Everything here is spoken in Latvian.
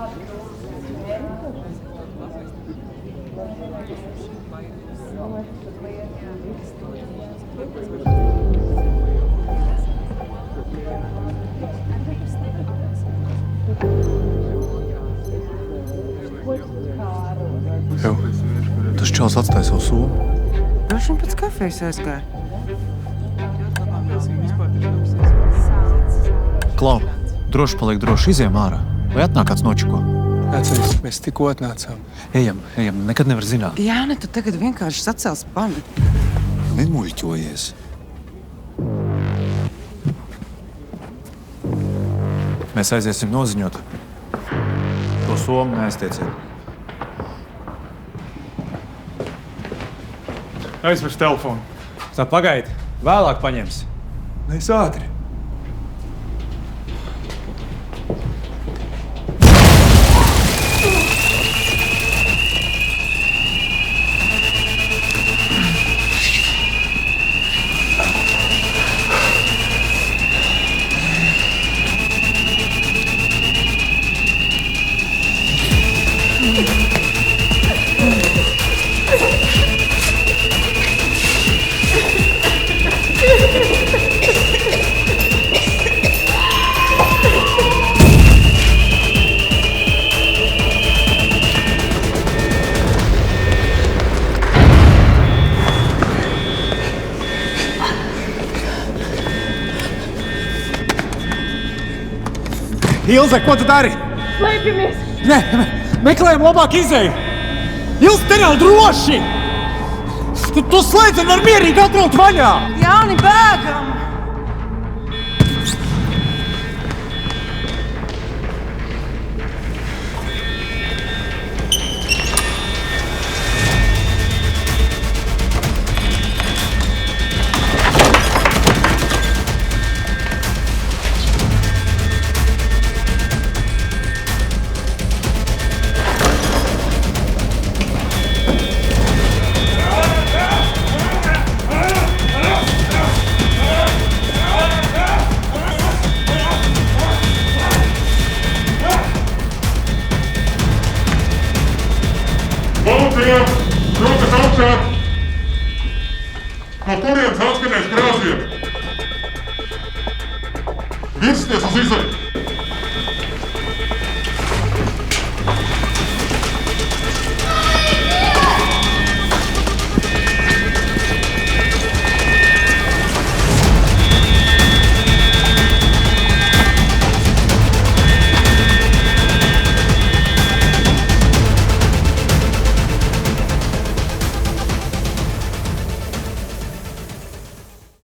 Jau, tas čals atstāja savu somu. Droši vien pēc kafijas aizgāja. Klau, droši paliek droši, iziem ārā. Vai atnāk kāds nočiko? Atceries, mēs tikko atnācām. Ejam, nekad nevar zināt. Jāni, tu tagad vienkārši sacels pani. Nemuļķojies. Mēs aiziesim noziņot. To somu neaiztieciet. Aizvers telefonu. Tā pagaidi, vēlāk paņems. Mēs ātri. Ilze, ko tu dari? Slēpjamies! Nē, meklējam labāk izēju. Ilze, te nav droši! Tu slēdzi un var mierīgi atraut vaļā! Jāni, bēgam!